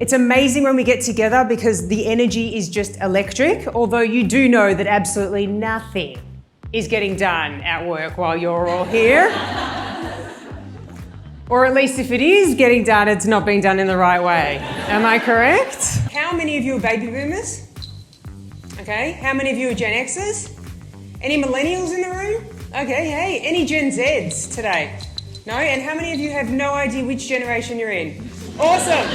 It's amazing when we get together because the energy is just electric, although you do know that absolutely nothing is getting done at work while you're all here. Or at least if it is getting done, it's not being done in the right way. Am I correct? How many of you are baby boomers? Okay, how many of you are Gen Xers? Any millennials in the room? Okay, hey, any Gen Zs today? No? And how many of you have no idea which generation you're in? Awesome.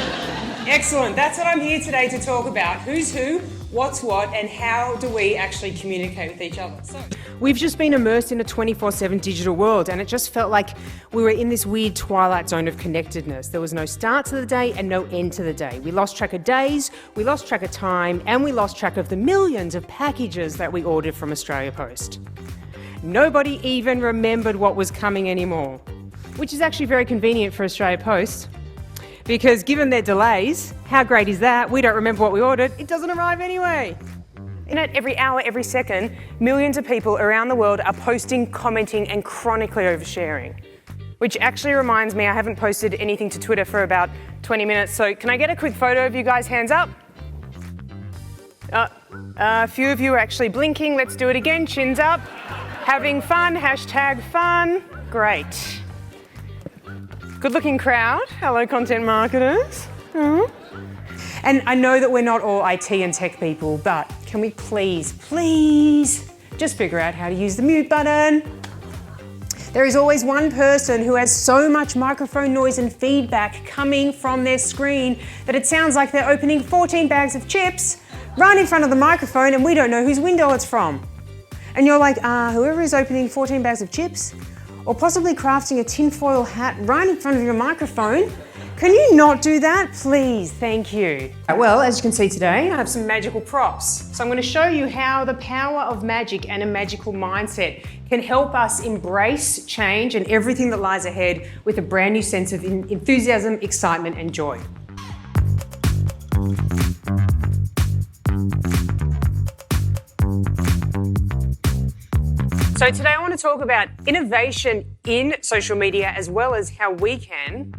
Excellent. That's what I'm here today to talk about. Who's who, what's what, and how do we actually communicate with each other? So, we've just been immersed in a 24/7 digital world, and it just felt like we were in this weird twilight zone of connectedness. There was no start to the day and no end to the day. We lost track of days, we lost track of time, and we lost track of the millions of packages that we ordered from Australia Post. Nobody even remembered what was coming anymore, which is actually very convenient for Australia Post. Because given their delays, how great is that? We don't remember what we ordered, it doesn't arrive anyway. In it, every hour, every second, millions of people around the world are posting, commenting, and chronically oversharing. Which actually reminds me, I haven't posted anything to Twitter for about 20 minutes, so can I get a quick photo of you guys? Hands up. A few of you are actually blinking, let's do it again, chins up. Having fun, hashtag fun, great. Good looking crowd. Hello, content marketers. And I know that we're not all IT and tech people, but can we please just figure out how to use the mute button? There is always one person who has so much microphone noise and feedback coming from their screen that it sounds like they're opening 14 bags of chips right in front of the microphone and we don't know whose window it's from. And you're like, whoever is opening 14 bags of chips, or possibly crafting a tinfoil hat right in front of your microphone. Can you not do that? Please, thank you. Well, as you can see today, I have some magical props. So I'm going to show you how the power of magic and a magical mindset can help us embrace change and everything that lies ahead with a brand new sense of enthusiasm, excitement, and joy. So today I want to talk about innovation in social media as well as how we can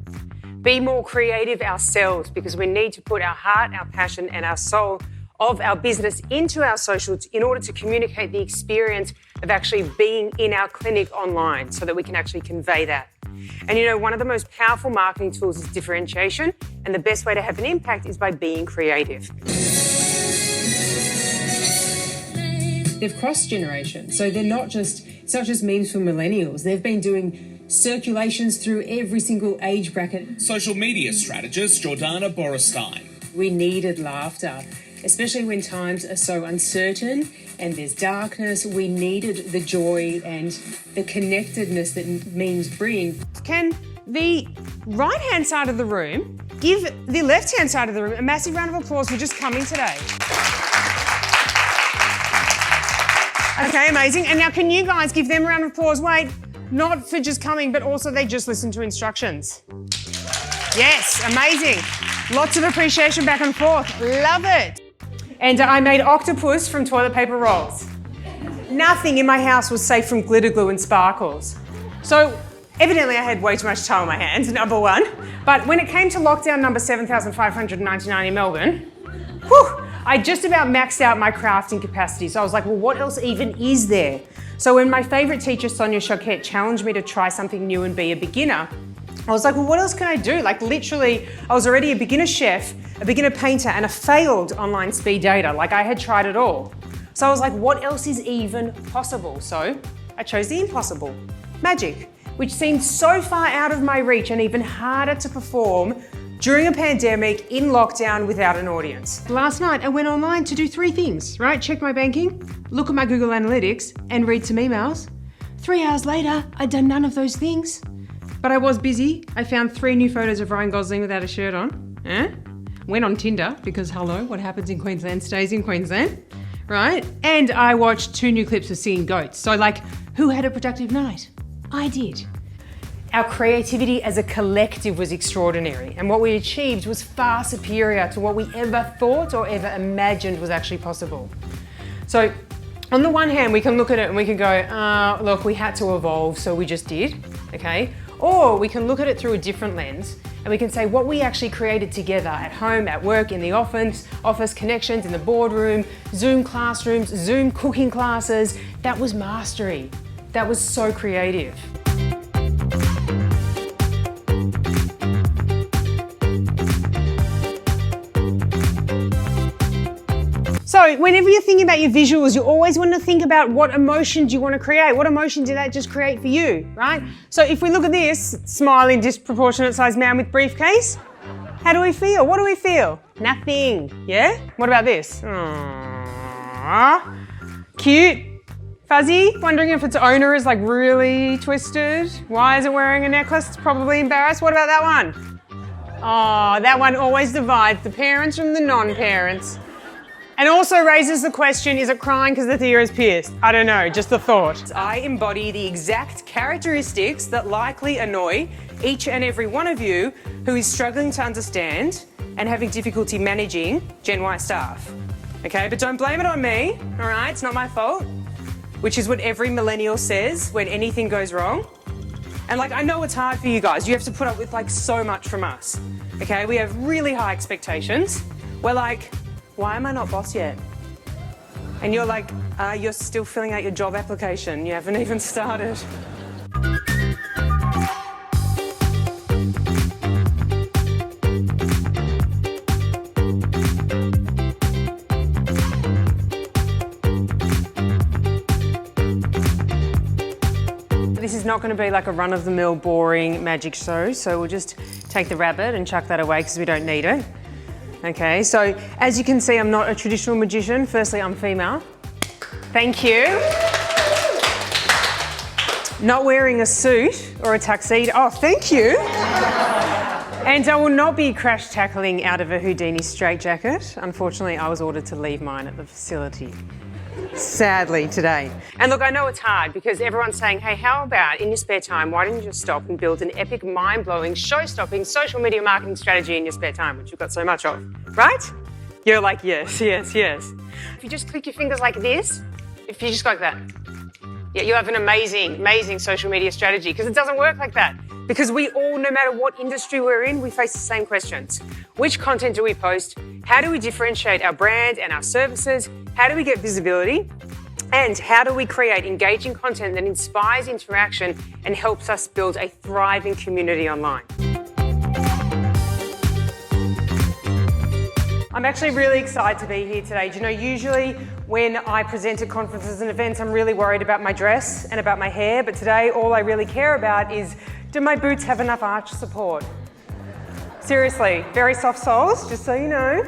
be more creative ourselves, because we need to put our heart, our passion and our soul of our business into our socials in order to communicate the experience of actually being in our clinic online so that we can actually convey that. And you know, one of the most powerful marketing tools is differentiation, and the best way to have an impact is by being creative. They've crossed generations, so it's not just memes for millennials. They've been doing circulations through every single age bracket. Social media strategist Jordana Borensztajn. We needed laughter, especially when times are so uncertain and there's darkness. We needed the joy and the connectedness that memes bring. Can the right-hand side of the room give the left-hand side of the room a massive round of applause for just coming today? Okay, amazing. And now can you guys give them a round of applause? Wait, not for just coming, but also they just listened to instructions. Yes, amazing. Lots of appreciation back and forth. Love it. And I made octopus from toilet paper rolls. Nothing in my house was safe from glitter glue and sparkles. So evidently I had way too much time on my hands, number one. But when it came to lockdown number 7,599 in Melbourne, whew, I just about maxed out my crafting capacity. So I was like, well, what else even is there? So when my favorite teacher, Sonia Choquette, challenged me to try something new and be a beginner, I was like, well, what else can I do? Like literally, I was already a beginner chef, a beginner painter, and a failed online speed dater. Like I had tried it all. So I was like, what else is even possible? So I chose the impossible, magic, which seemed so far out of my reach and even harder to perform during a pandemic, in lockdown, without an audience. Last night, I went online to do 3 things, right? Check my banking, look at my Google Analytics, and read some emails. 3 hours later, I'd done none of those things. But I was busy. I found 3 new photos of Ryan Gosling without a shirt on. Went on Tinder, because hello, what happens in Queensland stays in Queensland, right? And I watched 2 new clips of singing goats. So like, who had a productive night? I did. Our creativity as a collective was extraordinary, and what we achieved was far superior to what we ever thought or ever imagined was actually possible. So on the one hand, we can look at it and we can go, look, we had to evolve, so we just did, okay? Or we can look at it through a different lens and we can say what we actually created together at home, at work, in the office connections, in the boardroom, Zoom classrooms, Zoom cooking classes. That was mastery. That was so creative. So whenever you're thinking about your visuals, you always want to think about what emotion do you want to create? What emotion did that just create for you, right? So if we look at this smiling, disproportionate sized man with briefcase, how do we feel? What do we feel? Nothing, yeah? What about this? Aww. Cute, fuzzy, wondering if its owner is like really twisted. Why is it wearing a necklace? It's probably embarrassed. What about that one? Oh, that one always divides the parents from the non-parents. And also raises the question, is it crying because the ear is pierced? I don't know, just the thought. I embody the exact characteristics that likely annoy each and every one of you who is struggling to understand and having difficulty managing Gen Y staff. Okay, but don't blame it on me, all right? It's not my fault, which is what every millennial says when anything goes wrong. And like, I know it's hard for you guys. You have to put up with like so much from us, okay? We have really high expectations. We're like, why am I not boss yet? And you're like, you're still filling out your job application. You haven't even started. This is not going to be like a run-of-the-mill boring magic show, so we'll just take the rabbit and chuck that away because we don't need it. Okay, so as you can see, I'm not a traditional magician. Firstly, I'm female. Thank you. Not wearing a suit or a tuxedo. Oh, thank you. And I will not be crash tackling out of a Houdini straitjacket. Unfortunately, I was ordered to leave mine at the facility. Sadly today. And look, I know it's hard because everyone's saying, hey, how about in your spare time, why don't you just stop and build an epic, mind-blowing, show-stopping social media marketing strategy in your spare time, which you've got so much of, right? You're like, yes, yes, yes. If you just click your fingers like this, if you just go like that, yeah, you have an amazing, amazing social media strategy because it doesn't work like that. Because we all, no matter what industry we're in, we face the same questions. Which content do we post? How do we differentiate our brand and our services? How do we get visibility? And how do we create engaging content that inspires interaction and helps us build a thriving community online? I'm actually really excited to be here today. Do you know, usually when I present at conferences and events, I'm really worried about my dress and about my hair, but today all I really care about is, do my boots have enough arch support? Seriously, very soft soles, just so you know.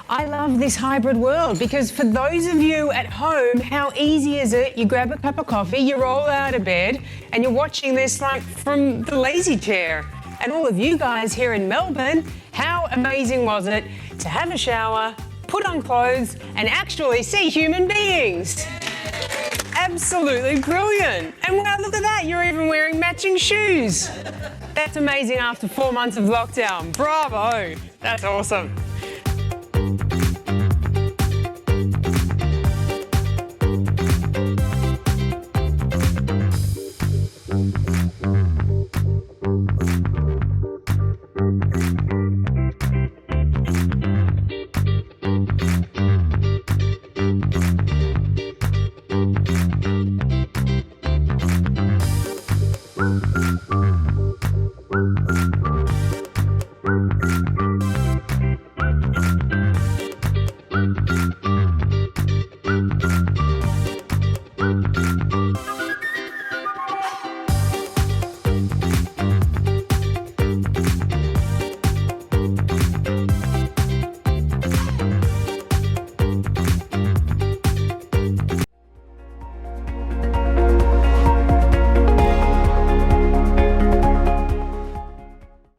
I love this hybrid world because for those of you at home, how easy is it? You grab a cup of coffee, you roll out of bed, and you're watching this like from the lazy chair. And all of you guys here in Melbourne, how amazing was it to have a shower, put on clothes, and actually see human beings? Absolutely brilliant. And wow, look at that, you're even wearing matching shoes. That's amazing after 4 months of lockdown. Bravo, that's awesome.